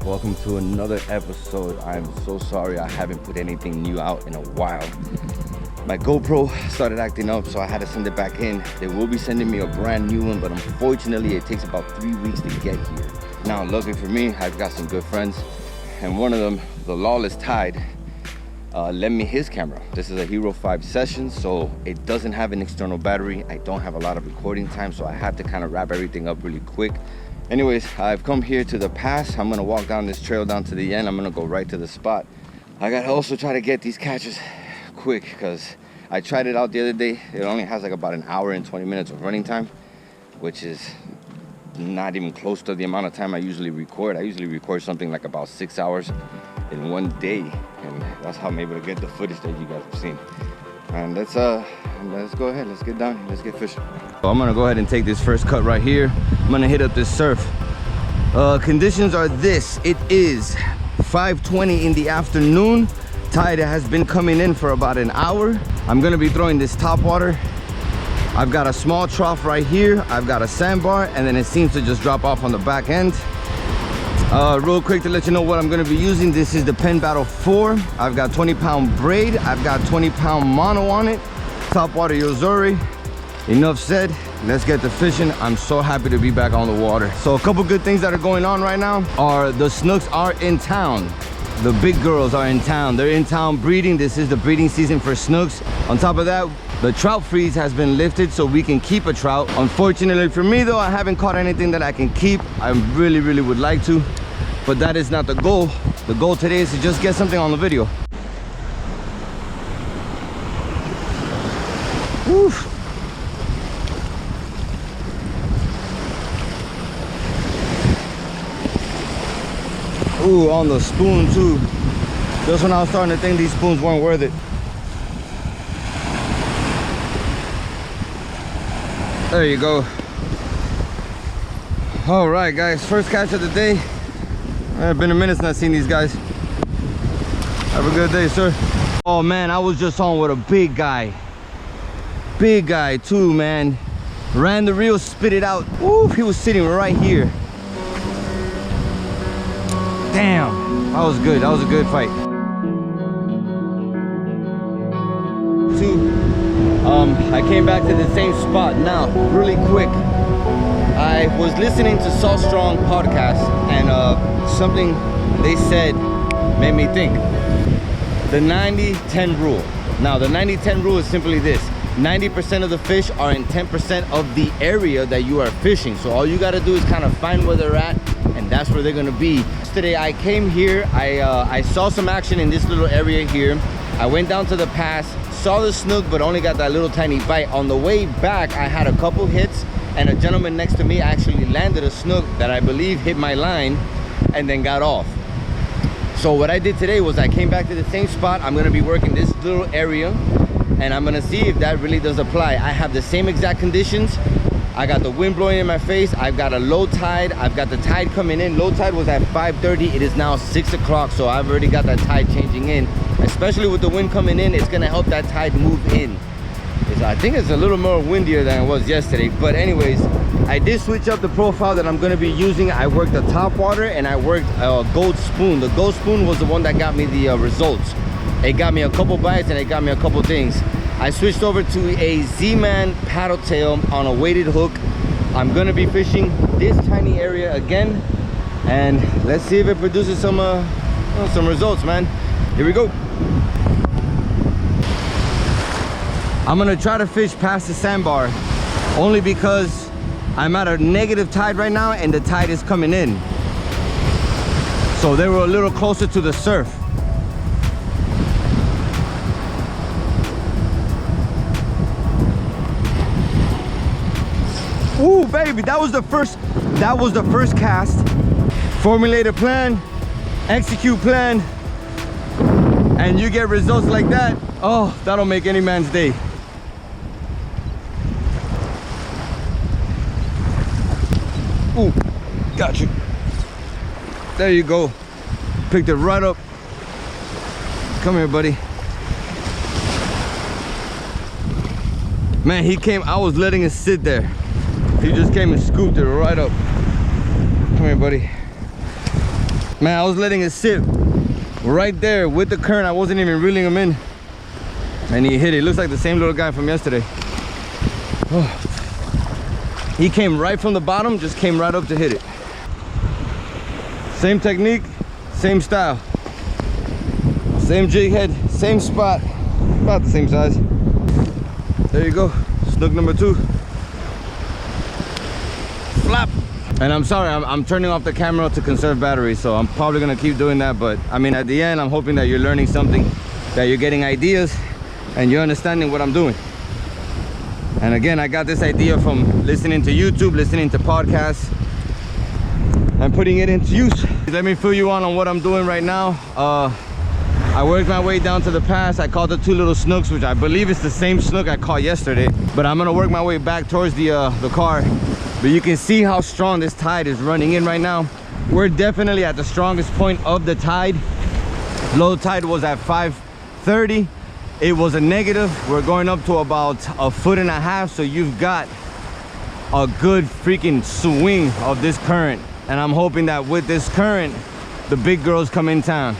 welcome to another episode. I'm so sorry I haven't put anything new out in a while. My GoPro started acting up, so I had to send it back in. They will be sending me a brand new one, but unfortunately it takes about 3 weeks to get here. Now, luckily for me, I've got some good friends, and one of them, the Lawless Tide, lent me his camera. This is a Hero 5 Session, so it doesn't have an external battery. I don't have a lot of recording time, so I had to kind of wrap everything up really quick. Anyways, I've come here to the pass. I'm gonna walk down this trail down to the end. I'm gonna go right to the spot. I gotta also try to get these catches quick because I tried it out the other day. It only has like about an hour and 20 minutes of running time, which is not even close to the amount of time I usually record. I usually record something like about 6 hours in one day, and that's how I'm able to get the footage that you guys have seen. And let's go ahead, let's get down, let's get fishing. So I'm gonna go ahead and take this first cut right here. I'm gonna hit up this surf. Conditions are this. It is 5:20 in the afternoon. Tide has been coming in for about an hour. I'm gonna be throwing this top water. I've got a small trough right here. I've got a sandbar, and then it seems to just drop off on the back end. Real quick to let you know what I'm gonna be using. This is the Penn Battle 4. I've got 20-pound braid. I've got 20-pound mono on it. Top water Yozori. Enough said, let's get to fishing. I'm so happy to be back on the water. So a couple good things that are going on right now are the snooks are in town. The big girls are in town. They're in town breeding. This is the breeding season for snooks. On top of that, the trout freeze has been lifted so we can keep a trout. Unfortunately for me though, I haven't caught anything that I can keep. I really would like to, but that is not the goal. The goal today is to just get something on the video. Woof. Ooh, on the spoon too. Just when I was starting to think these spoons weren't worth it. There you go. All right, guys, first catch of the day. It's been a minute since I've seen these guys. Have a good day, sir. Oh man, I was just on with a big guy. Big guy too, man. Ran the reel, spit it out. Ooh, he was sitting right here. Damn, that was good. That was a good fight. I came back to the same spot. Now, really quick, I was listening to Salt Strong podcast, and something they said made me think. The 90-10 rule. Now, the 90-10 rule is simply this. 90% of the fish are in 10% of the area that you are fishing. So all you gotta do is kind of find where they're at, and that's where they're gonna be. Today I came here, I saw some action in this little area here. I went down to the pass, saw the snook, but only got that little tiny bite. On the way back, I had a couple hits, and a gentleman next to me actually landed a snook that I believe hit my line and then got off. So what I did today was I came back to the same spot. I'm gonna be working this little area, and I'm gonna see if that really does apply. I have the same exact conditions. I got the wind blowing in my face. I've got a low tide. I've got the tide coming in. Low tide was at 5:30. It is now 6 o'clock, so I've already got that tide changing in. Especially with the wind coming in, it's gonna help that tide move in. I think it's a little more windier than it was yesterday. But anyways, I did switch up the profile that I'm gonna be using. I worked the top water and I worked a gold spoon. The gold spoon was the one that got me the results. It got me a couple bites and it got me a couple things. I switched over to a Z-Man paddle tail on a weighted hook. I'm gonna be fishing this tiny area again, and let's see if it produces some results, man. Here we go. I'm gonna try to fish past the sandbar, only because I'm at a negative tide right now and the tide is coming in. So they were a little closer to the surf. Ooh, baby, that was the first cast. Formulate a plan, execute plan, and you get results like that. Oh, that'll make any man's day. Ooh, got you. There you go. Picked it right up. Come here, buddy. Man, he came, I was letting it sit there. He just came and scooped it right up. Come here, buddy. Man, I was letting it sit right there with the current. I wasn't even reeling him in. And he hit it. Looks like the same little guy from yesterday. Oh. He came right from the bottom, just came right up to hit it. Same technique, same style. Same jig head, same spot, about the same size. There you go, snook number 2. Flap. And I'm sorry, I'm turning off the camera to conserve battery, so I'm probably gonna keep doing that. But I mean, at the end, I'm hoping that you're learning something, that you're getting ideas, and you're understanding what I'm doing. And again, I got this idea from listening to YouTube, listening to podcasts, and putting it into use. Let me fill you on what I'm doing right now. I worked my way down to the pass. I caught the 2 little snooks, which I believe is the same snook I caught yesterday. But I'm gonna work my way back towards the car. But you can see how strong this tide is running in right now. We're definitely at the strongest point of the tide. Low tide was at 5:30. It was a negative. We're going up to about 1.5 feet. So you've got a good freaking swing of this current. And I'm hoping that with this current, the big girls come in town.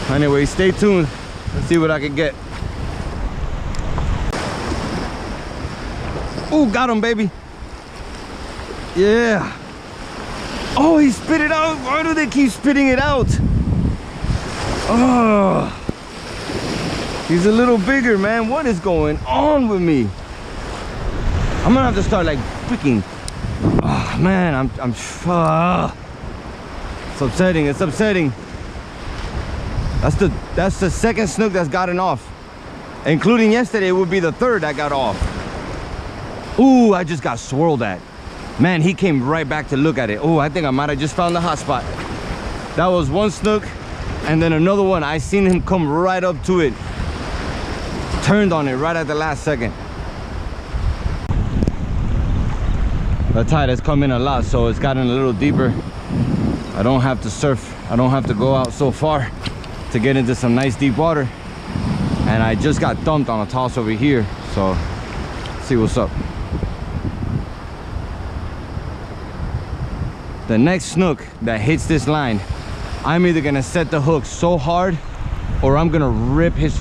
Anyway, stay tuned. Let's see what I can get. Oh, got him, baby. Yeah. Oh, he spit it out. Why do they keep spitting it out? Oh, he's a little bigger, man. What is going on with me? I'm gonna have to start like freaking. Oh man, it's upsetting. It's upsetting. That's the second snook that's gotten off, including yesterday. It would be the 3rd that got off. Ooh, I just got swirled at. Man, he came right back to look at it. Oh, I think I might have just found the hot spot. That was one snook, and then another one. I seen him come right up to it, turned on it right at the last second. The tide has come in a lot, so it's gotten a little deeper. I don't have to surf. I don't have to go out so far to get into some nice deep water. And I just got dumped on a toss over here, so let's see what's up. The next snook that hits this line, I'm either gonna set the hook so hard or I'm gonna rip his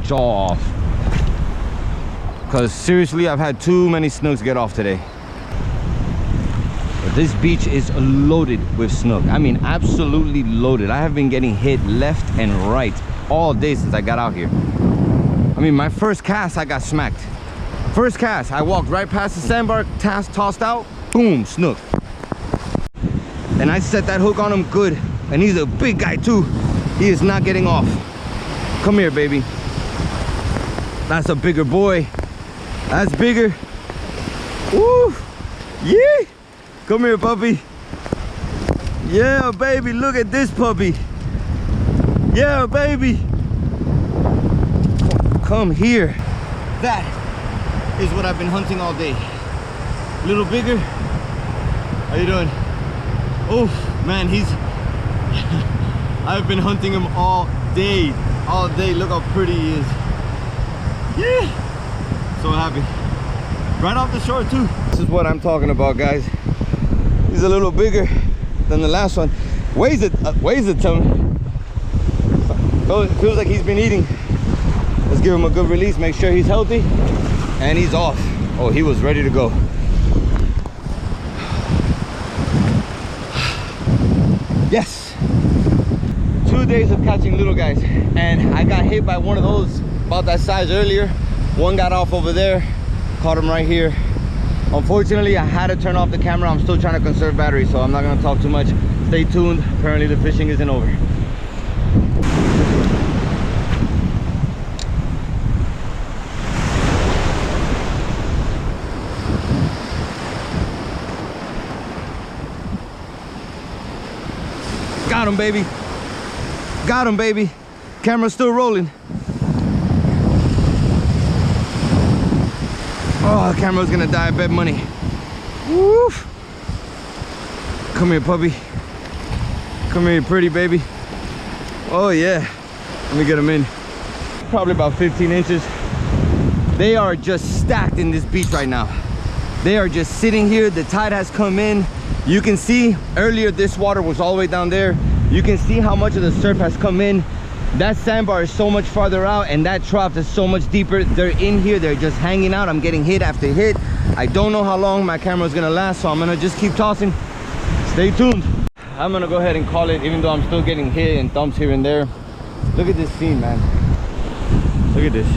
jaw off. Because seriously, I've had too many snooks get off today. But this beach is loaded with snook. I mean, absolutely loaded. I have been getting hit left and right all day since I got out here. I mean, my first cast, I got smacked. First cast, I walked right past the sandbar, tossed out, boom, snook. And I set that hook on him good. And he's a big guy too. He is not getting off. Come here, baby. That's a bigger boy. That's bigger. Woo! Yeah! Come here, puppy. Yeah, baby, look at this puppy. Yeah, baby. Come here. That is what I've been hunting all day. A little bigger. How you doing? Oh, man, he's... I've been hunting him all day. All day. Look how pretty he is. Yeah. So happy. Right off the shore, too. This is what I'm talking about, guys. He's a little bigger than the last one. Weighs a ton. So it feels like he's been eating. Let's give him a good release, make sure he's healthy. And he's off. Oh, he was ready to go. Yes. 2 days of catching little guys. And I got hit by one of those about that size earlier. One got off over there. Caught him right here. Unfortunately, I had to turn off the camera. I'm still trying to conserve battery, so I'm not gonna talk too much. Stay tuned. Apparently the fishing isn't over. Got him, baby. Got him, baby. Camera's still rolling. Oh, the camera's gonna die. I bet money. Woo! Come here, puppy. Come here, pretty baby. Oh yeah. Let me get them in. Probably about 15 inches. They are just stacked in this beach right now. They are just sitting here. The tide has come in. You can see earlier this water was all the way down there. You can see how much of the surf has come in. That sandbar is so much farther out, and that trough is so much deeper. They're in here, they're just hanging out. I'm getting hit after hit. I don't know how long my camera is gonna last, so I'm gonna just keep tossing. Stay tuned. I'm gonna go ahead and call it, even though I'm still getting hit and thumps here and there. Look at this scene, man. Look at this.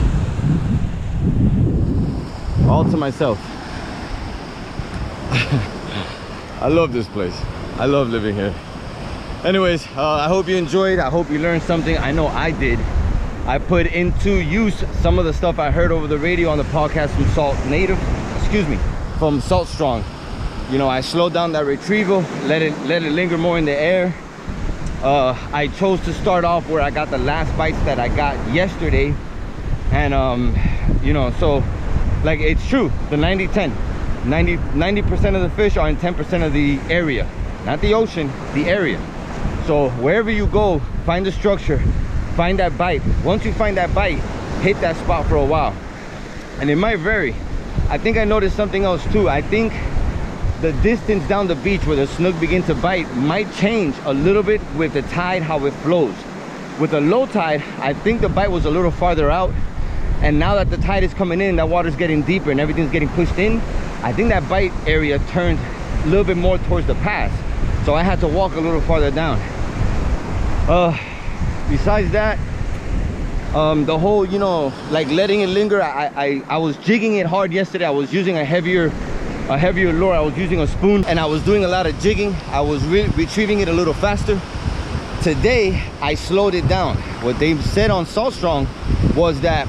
All to myself. I love this place. I love living here. Anyways, I hope you enjoyed. I hope you learned something. I know I did. I put into use some of the stuff I heard over the radio on the podcast from from Salt Strong. You know, I slowed down that retrieval, let it linger more in the air. I chose to start off where I got the last bites that I got yesterday, and you know, so like, it's true, the 90-10. 90% of the fish are in 10% of the area, not the ocean, the area. So wherever you go, find the structure, find that bite. Once you find that bite, hit that spot for a while, and it might vary. I think I noticed something else too. I think the distance down the beach where the snook begin to bite might change a little bit with the tide, how it flows. With a low tide, I think the bite was a little farther out, and now that the tide is coming in, that water's getting deeper and everything's getting pushed in, I think that bite area turned a little bit more towards the pass, so I had to walk a little farther down. Besides that, the whole, you know, like letting it linger, I was jigging it hard yesterday. I was using a heavier lure. I was using a spoon, and I was doing a lot of jigging. I was retrieving it a little faster. Today I slowed it down. What they said on Salt Strong was that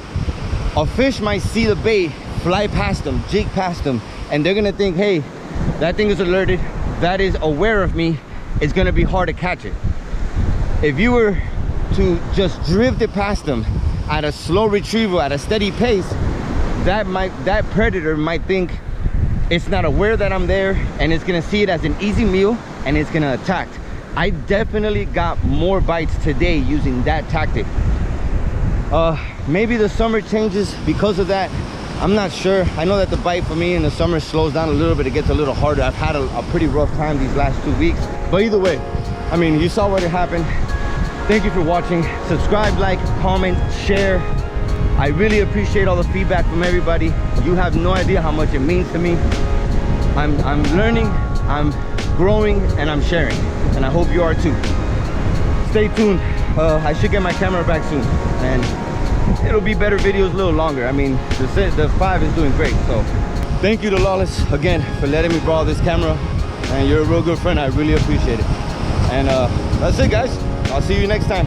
a fish might see the bait, fly past them, jig past them, and they're gonna think, hey, that thing is alerted, that is aware of me, it's gonna be hard to catch it. If you were to just drift it past them at a slow retrieval, at a steady pace, that predator might think it's not aware that I'm there, and it's gonna see it as an easy meal, and it's gonna attack. I definitely got more bites today using that tactic. Maybe the summer changes because of that. I'm not sure. I know that the bite for me in the summer slows down a little bit. It gets a little harder. I've had a pretty rough time these last 2 weeks. But either way, I mean, you saw what happened. Thank you for watching. Subscribe, like, comment, share. I really appreciate all the feedback from everybody. You have no idea how much it means to me. I'm learning, I'm growing, and I'm sharing. And I hope you are too. Stay tuned. I should get my camera back soon, and it'll be better videos a little longer. I mean, the 5 is doing great. So thank you to Lawless again for letting me borrow this camera, and you're a real good friend. I really appreciate it. And that's it, guys. I'll see you next time.